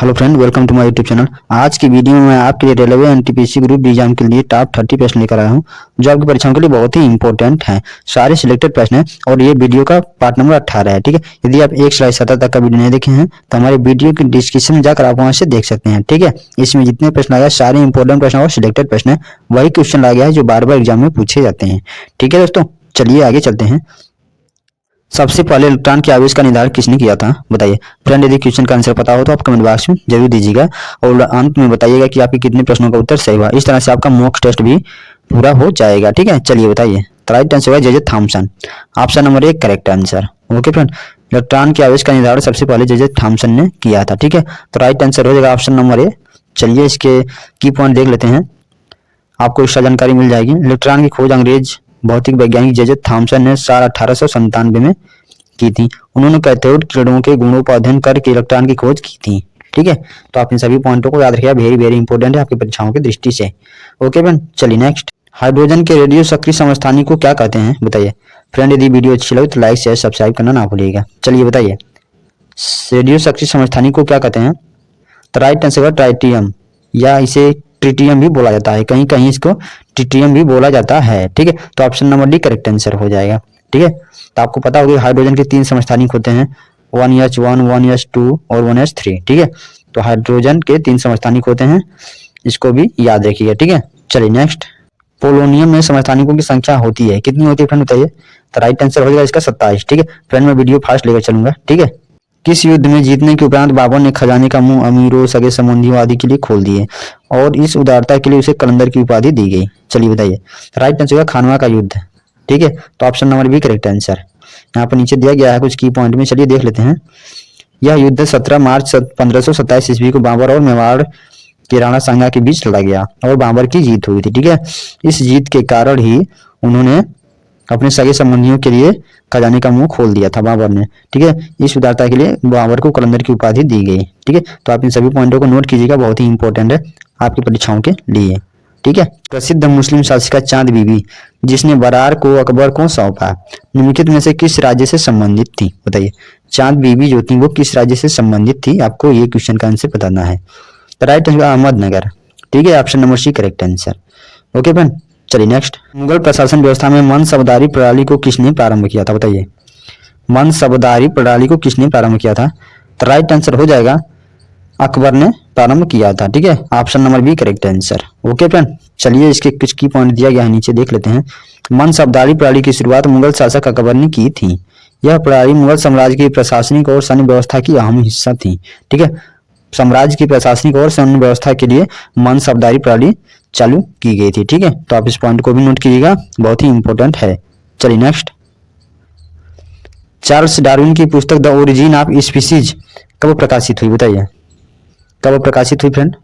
Hello friend, welcome to my YouTube channel. आज की video में मैं आपके लिए railway NTPC group D exam के लिए टॉप 30 प्रश्न लेकर आया हूं, जो आपकी परीक्षाओं के लिए बहुत ही इंपॉर्टेंट हैं। सारे सिलेक्टेड प्रश्न हैं और ये वीडियो का पार्ट नंबर 18 है। ठीक है, यदि आप 1 से 17 तक का वीडियो नहीं देखे हैं तो हमारे वीडियो की डिस्क्रिप्शन में जाकर आप वहां से देख सकते हैं। ठीक है, इसमें जितने प्रश्न आए सारे इंपॉर्टेंट प्रश्न और सिलेक्टेड प्रश्न है, वही क्वेश्चन आ गया है जो बार बार एग्जाम में पूछे जाते हैं। ठीक है दोस्तों, चलिए आगे चलते हैं। सबसे पहले इलेक्ट्रॉन के आवेश का निर्धारण किसने किया था, बताइए। फ्रेंड, यदि क्वेश्चन का आंसर पता हो तो आप कमेंट बॉक्स में जरूर दीजिएगा और अंत में बताइएगा कि आपके कितने प्रश्नों का उत्तर सही हुआ। इस तरह से आपका मॉक टेस्ट भी पूरा हो जाएगा। ठीक है, चलिए बताइए। तो राइट आंसर है J Thomson. Option number 1 correct answer. Okay friend, electron के आवेश का निर्धारण सबसे पहले जे थॉमसन ने किया था। ठीक है, तो राइट आंसर हो जाएगा ऑप्शन नंबर ए। चलिए इसके की पॉइंट देख लेते हैं, आपको इसका जानकारी मिल जाएगी। इलेक्ट्रॉन की खोज अंग्रेज भौतिक वैज्ञानिक जे थॉमसन ने साल 1897 में की थी। उन्होंने कैथोड किरणों के गुणों पर अध्ययन करके इलेक्ट्रॉन की खोज की थी। ठीक है, तो आप इन सभी पॉइंटों को याद रखिएगा, वेरी वेरी इंपॉर्टेंट है आपकी परीक्षाओं की दृष्टि से। ओके फ्रेंड, चलिए नेक्स्ट। हाइड्रोजन के रेडियो सक्रिय समस्थानिक को क्या कहते हैं, बताइए। फ्रेंड, यदि वीडियो अच्छी लगे तो लाइक शेयर सब्सक्राइब करना ना भूलिएगा। चलिए बताइए, रेडियो सक्रिय समस्थानिक को क्या कहते हैं। तो राइट आंसर है ट्राइटियम, या इसे ट्रिटियम भी बोला जाता है, कहीं कहीं इसको ट्रिटियम भी बोला जाता है। ठीक है, तो option number D correct answer हो जाएगा। ठीक है, तो आपको पता होगा हाइड्रोजन के 3 समस्थानिक होते हैं, 1s1, 1s2 और 1s3। ठीक है, तो हाइड्रोजन के 3 समस्थानिक होते हैं, इसको भी याद रखिएगा। ठीक है, चलिए नेक्स्ट। पोलोनियम में समस्थानिकों की संख्या होती है, कितनी होती है फ्रेंड, बताइए। तो राइट आंसर हो जाएगा इसका 27। ठीक है फ्रेंड, मैं वीडियो फास्ट लेकर चलूंगा। ठीक है, किस युद्ध में जीतने के उपरांत बाबर ने खजाने का मुंह अमीरों, सगे संबंधियों आदि के लिए खोल दिए और इस उदारता के लिए उसे कलंदर की उपाधि दी गई। चलिए बताइए। राइट आंसर है खानवा का युद्ध। ठीक है, तो option number B correct answer. यहाँ पर नीचे दिया गया है कुछ की पॉइंट में, चलिए देख लेते हैं। यह युद्ध 17 मार्च 1527 ईस्वी को बाबर और मेवाड़ के राणा सांगा के बीच लड़ा गया और बाबर की जीत हुई थी। ठीक है, इस जीत के कारण ही उन्होंने अपने सगे संबंधियों के लिए खजाने का मुंह खोल दिया था बाबर ने। ठीक है, इस उदारता के लिए बाबर को कलंदर की उपाधि दी गई। ठीक है, तो आप इन सभी पॉइंटों को नोट कीजिएगा, बहुत ही इंपॉर्टेंट है आपकी परीक्षाओं के लिए। ठीक है, प्रसिद्ध मुस्लिम शासिका चांद बीबी जिसने बरार को अकबर को सौंपा, निम्नलिखित में से किस राज्य से संबंधित थी, बताइए। चांद बीबी जो थी वो किस राज्य से संबंधित थी, आपको ये क्वेश्चन का आंसर बताना है। तो राइट आंसर अहमदनगर। ठीक है, option number C correct answer. Okay friend, चलिए नेक्स्ट। मुगल प्रशासन व्यवस्था में मनसबदारी प्रणाली को किसने प्रारंभ किया था, बताइए। मनसबदारी प्रणाली को किसने प्रारंभ किया था। तो राइट आंसर हो जाएगा अकबर ने प्रारंभ किया था। ठीक है, option number B correct answer. Okay friend, चलिए इसके कुछ की पॉइंट दिया गया है, नीचे देख लेते हैं। मनसबदारी प्रणाली की शुरुआत मुगल शासक अकबर ने की थी। यह प्रणाली मुगल साम्राज्य की प्रशासनिक और सैन्य व्यवस्था की अहम हिस्सा थी। ठीक है, साम्राज्य की प्रशासनिक और सैन्य व्यवस्था के लिए मनसबदारी प्रणाली चालू की गई थी। ठीक है, तो आप इस पॉइंट को भी नोट कीजिएगा, बहुत ही इंपॉर्टेंट है। चलिए नेक्स्ट। चार्ल्स डार्विन की पुस्तक द ओरिजिन ऑफ स्पीसीज कब प्रकाशित हुई, बताइए। कब प्रकाशित हुई फ्रेंड।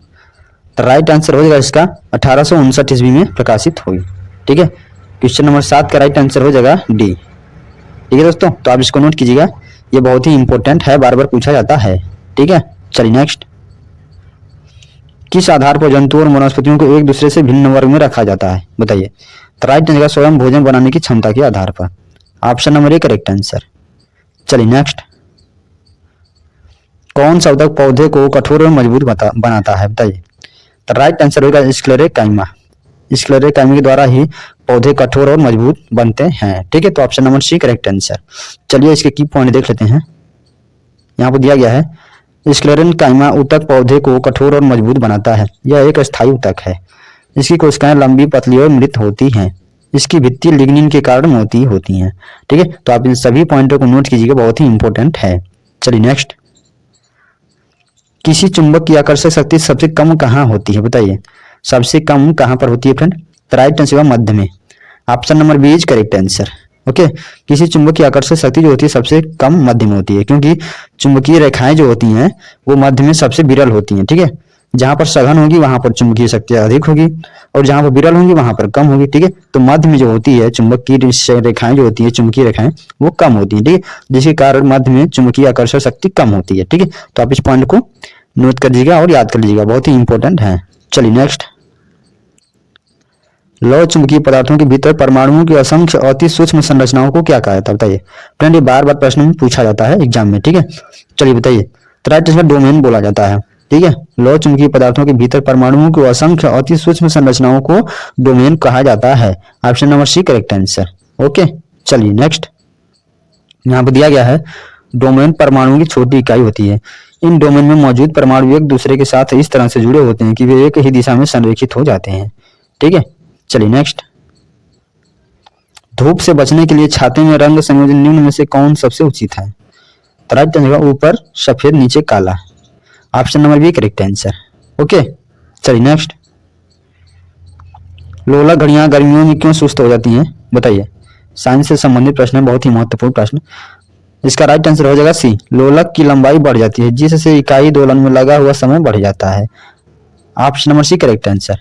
तो राइट आंसर हो जाएगा इसका 1859 ईस्वी में प्रकाशित हुई। ठीक है, क्वेश्चन नंबर 7 का राइट आंसर हो जाएगा डी। ठीक है दोस्तों, तो आप इसको नोट कीजिएगा, ये बहुत ही इंपॉर्टेंट है, बार बार पूछा जाता है। ठीक है, चलिए नेक्स्ट। किस आधार पर जंतुओं और वनस्पतियों को एक दूसरे से भिन्न वर्ग में रखा जाता है, बताइए। तो राइट आंसर स्वयं भोजन बनाने की क्षमता के आधार पर। Option number A correct answer. चलिए नेक्स्ट। कौन सा ऊतक पौधे को कठोर और मजबूत बनाता है, बताइए। तो राइट आंसर होगा स्क्लेरेकाइमा। स्क्लेरेकाइमा के द्वारा ही पौधे कठोर और मजबूत बनते हैं। ठीक है, तो option number C correct answer. चलिए इसके की पॉइंट देख लेते हैं, यहाँ पर दिया गया है। स्क्लेरेकाइमा ऊतक पौधे को कठोर और मजबूत बनाता है। यह एक अस्थायी ऊतक है। इसकी कोशिकाएं लंबी, पतली और मृत होती हैं। इसकी भित्ति लिग्निन के कारण मोटी होती हैं। ठीक है, तो आप इन सभी पॉइंटों को नोट कीजिएगा, बहुत ही इंपॉर्टेंट है। चलिए नेक्स्ट। किसी चुंबक की आकर्षक शक्ति सबसे कम कहाँ होती है, बताइए। सबसे कम कहाँ पर होती है फ्रेंड। तो राइट आंसर मध्य में। Option number B is correct answer. Okay, किसी चुंबक की आकर्षक शक्ति जो होती है सबसे कम मध्य में होती है, क्योंकि चुंबकीय रेखाएं जो होती हैं वो मध्य में सबसे विरल होती हैं। ठीक है, जहां पर सघन होगी वहां पर चुंबकीय शक्ति अधिक होगी और जहां पर विरल होंगी वहां पर कम होगी। ठीक है, तो मध्य में जो होती है चुंबकीय रेखाएं जो होती है, चुंबकीय रेखाएं वो कम होती है। ठीक है, जिसके कारण मध्य में चुंबकीय आकर्षक शक्ति कम होती है। ठीक है, तो आप इस पॉइंट को नोट कर लीजिएगा और याद कर लीजिएगा, बहुत ही इंपॉर्टेंट है। चलिए नेक्स्ट। लौह चुंबकीय पदार्थों के भीतर परमाणुओं की असंख्य अति सूक्ष्म संरचनाओं को क्या कहा जाता है, बताइए। फ्रेंड, ये बार बार प्रश्न में पूछा जाता है एग्जाम में। ठीक है, चलिए बताइए। तो राइट आंसर डोमेन बोला जाता है। ठीक है। लौह चुंबकीय पदार्थों के भीतर परमाणुओं को असंख्य अति सूक्ष्म संरचनाओं को डोमेन कहा जाता है। Option number C correct answer. Okay, चलिए नेक्स्ट। यहाँ पर दिया गया है डोमेन परमाणुओं की छोटी इकाई होती है। इन डोमेन में मौजूद परमाणु एक दूसरे के साथ इस तरह से जुड़े होते हैं कि वे एक ही दिशा में संरेखित हो जाते हैं। ठीक है, चलिए नेक्स्ट। धूप से बचने के लिए छाते में रंग संयोजन निम्न में से कौन सबसे उचित है? तो राइट आंसर ऊपर सफेद नीचे काला। Option number B correct answer. Okay, चलिए नेक्स्ट। लोला घड़ियां गर्मियों में क्यों सुस्त हो जाती हैं? बताइए। साइंस से संबंधित प्रश्न है, बहुत ही महत्वपूर्ण प्रश्न। इसका राइट आंसर हो जाएगा सी, लोलक की लंबाई बढ़ जाती है जिससे इकाई दोलन में लगा हुआ समय बढ़ जाता है। Option number C correct answer.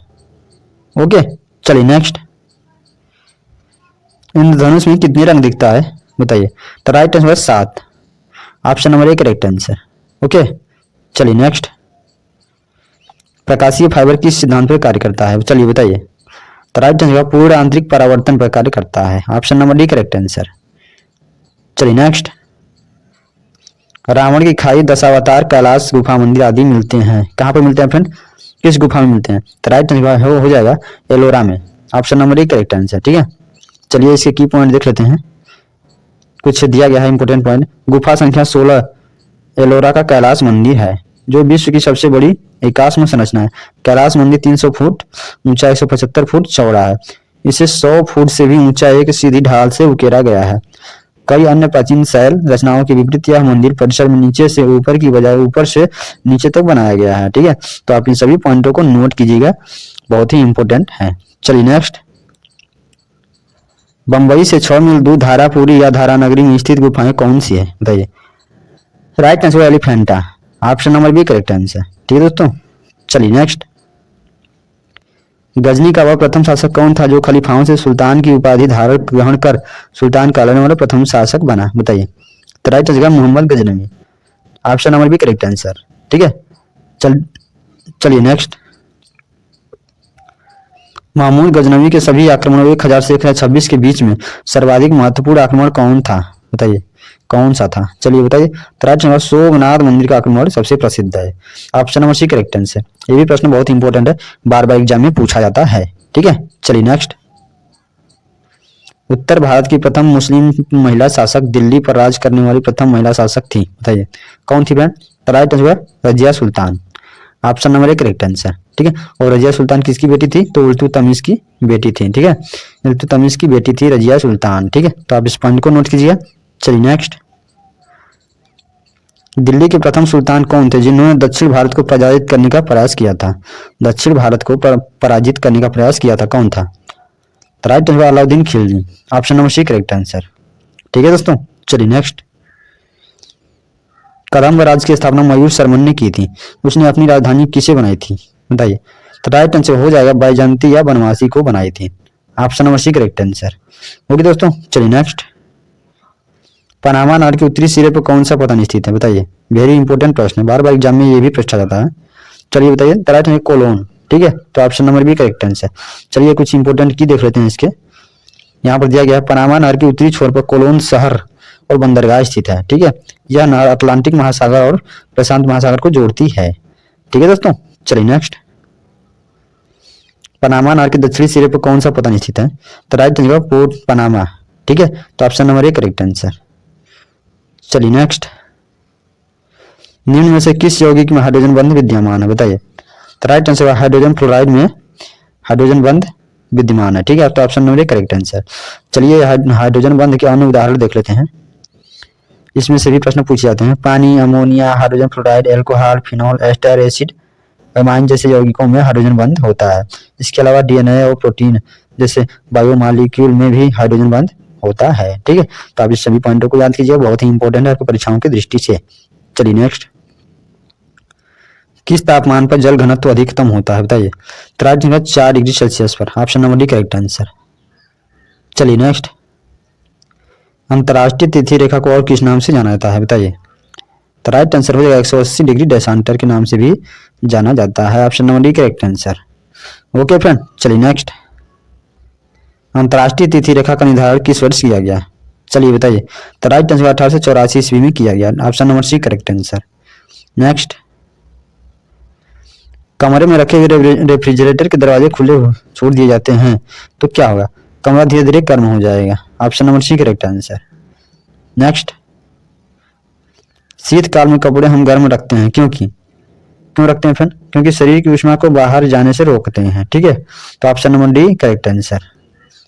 Okay, चलिए नेक्स्ट। इंद्रधनुष में कितने रंग दिखता है? बताइए। तो right answer 7। Option number A correct answer. Okay, चलिए नेक्स्ट। प्रकाशीय फाइबर किस सिद्धांत पर कार्य करता है? चलिए बताइए। तो राइट आंसर पूर्ण आंतरिक परावर्तन पर कार्य करता है। Option number D correct answer. चलिए नेक्स्ट। रावण की खाई, दशावतार, कैलाश गुफा मंदिर आदि मिलते हैं, कहाँ पर मिलते हैं फ्रेंड? किस गुफा में मिलते हैं? तो राइट आंसर हो जाएगा एलोरा में। Option number A correct answer. ठीक है, चलिए इसके की पॉइंट देख लेते हैं। कुछ दिया गया है इंपोर्टेंट पॉइंट। गुफा संख्या 16 एलोरा का कैलाश मंदिर है जो विश्व की सबसे बड़ी एकात्म संरचना है। कैलाश मंदिर 300 फुट ऊंचा, 175 फुट चौड़ा है। इसे 100 फुट से भी ऊंचा एक सीधी ढाल से उकेरा गया है। कई अन्य प्राचीन शैल रचनाओं के विपरीत यह मंदिर परिसर में नीचे से ऊपर की बजाय ऊपर से नीचे तक बनाया गया है। ठीक है, तो आप इन सभी पॉइंटों को नोट कीजिएगा, बहुत ही इंपॉर्टेंट है। चलिए नेक्स्ट। बंबई से 6 मील दूर धारापुरी या धारानगरी में स्थित गुफाएं कौन सी है? बताइए। Right answer Elephanta. Option number B correct answer. ठीक है दोस्तों, चलिए नेक्स्ट। गजनी का वह प्रथम शासक कौन था जो खलीफाओं से सुल्तान की उपाधि धारण ग्रहण कर सुल्तान कहलाने वाला प्रथम शासक बना? बताइए। तो right answer Mohammad Ghaznavi. Option number B correct answer. ठीक है, चलिए नेक्स्ट। महमूद गजनवी के सभी आक्रमणों 1000 से 1026 के बीच में सर्वाधिक महत्वपूर्ण आक्रमण कौन था? बताइए, कौन सा था? चलिए बताइए। तो राइट आंसर सोमनाथ मंदिर का आक्रमण सबसे प्रसिद्ध है। Option number C correct answer. ये भी प्रश्न बहुत इंपॉर्टेंट है, बार बार एग्जाम में पूछा जाता है। ठीक है, चलिए नेक्स्ट। उत्तर भारत की प्रथम मुस्लिम महिला शासक, दिल्ली पर राज करने वाली प्रथम महिला शासक थी? बताइए, कौन थी फ्रेंड? तो right answer Razia Sultan. Option number A correct answer. ठीक है, और रजिया सुल्तान किसकी बेटी थी? तो इल्तुतमिश की बेटी थी। ठीक है, इल्तुतमिश की बेटी थी रजिया सुल्तान। ठीक है, तो आप इस पॉइंट को नोट कीजिए। चलिए नेक्स्ट। दिल्ली के प्रथम सुल्तान कौन थे जिन्होंने दक्षिण भारत को पराजित करने का प्रयास किया था? दक्षिण भारत को पराजित करने का प्रयास किया था, कौन था? तो right answer Alauddin Khilji. Option number C correct answer. ठीक है दोस्तों, चलिए नेक्स्ट। कदम्ब राज्य की स्थापना मयूर शर्मन ने की थी, उसने अपनी राजधानी किसे बनाई थी? बताइए। तो राइट आंसर हो जाएगा बैजंती या बनवासी को बनाई थी। Option number C correct answer. Okay दोस्तों, चलिए नेक्स्ट। पनामा नहर के उत्तरी सिरे पर कौन सा पतन स्थित है? बताइए। वेरी इंपॉर्टेंट प्रश्न है, बार बार एग्जाम में ये भी पूछा जाता है। चलिए बताइए। तो राइट आंसर कोलोन। ठीक है, तो option number B correct answer. चलिए कुछ इंपॉर्टेंट की देख लेते हैं इसके। यहाँ पर दिया गया है पनामा नहर के उत्तरी छोर पर कोलोन शहर और बंदरगाह स्थित है। ठीक है, यह नहर अटलांटिक महासागर और प्रशांत महासागर को जोड़ती है। ठीक है दोस्तों, चलिए नेक्स्ट। पनामा नहर के दक्षिणी सिरे पर कौन सा पतन स्थित है? तो राइट आंसर पोर्ट पनामा। ठीक है, तो option number A correct answer. चलिए नेक्स्ट। निम्न में से किस यौगिक में हाइड्रोजन बंध विद्यमान है? बताइए। तो राइट आंसर हाइड्रोजन फ्लोराइड में हाइड्रोजन बंध विद्यमान है। ठीक है, तो option number A correct answer. चलिए हाइड्रोजन बंध के अन्य उदाहरण देख लेते हैं। इसमें से भी प्रश्न पूछे जाते हैं। पानी, ammonia, hydrogen fluoride, alcohol, phenol, ester acid, amine जैसे यौगिकों में हाइड्रोजन बंध होता है। इसके अलावा डीएनए और प्रोटीन जैसे बायोमॉलिक्यूल में भी हाइड्रोजन बंध होता है। ठीक है, तो आप इस सभी पॉइंटों को याद कीजिए, बहुत ही इंपॉर्टेंट है आपकी परीक्षाओं की दृष्टि से। चलिए नेक्स्ट। किस तापमान पर जल घनत्व अधिकतम होता है? बताइए। 4 डिग्री सेल्सियस पर। Option number D correct answer. चलिए नेक्स्ट। अंतर्राष्ट्रीय तिथि रेखा को और किस नाम से जाना जाता है? बताइए। तो राइट आंसर हो जाएगा 180 डिग्री डेसांटर के नाम से भी जाना जाता है। Option number D correct answer. Okay friend, चलिए नेक्स्ट। अंतर्राष्ट्रीय तिथि रेखा का निर्धारण किस वर्ष किया गया? चलिए बताइए। तो राइट आंसर 1884 ईस्वी में किया गया। Option number C correct answer. Next. कमरे में रखे हुए रेफ्रिजरेटर के दरवाजे खुले छोड़ दिए जाते हैं तो क्या होगा? कमरा धीरे धीरे गर्म हो जाएगा। Option number C correct answer. Next, शीतकाल में कपड़े हम गर्म रखते हैं क्यों रखते हैं फ्रेंड? क्योंकि शरीर की ऊष्मा को बाहर जाने से रोकते हैं। ठीक है, तो option number D correct answer.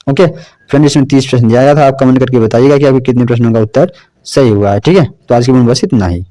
Okay friend, इसमें 30 प्रश्न दिया गया था। आप कमेंट करके बताइएगा कि आपके कितने प्रश्नों का उत्तर सही हुआ है। ठीक है, तो आज की वीडियो बस इतना ही।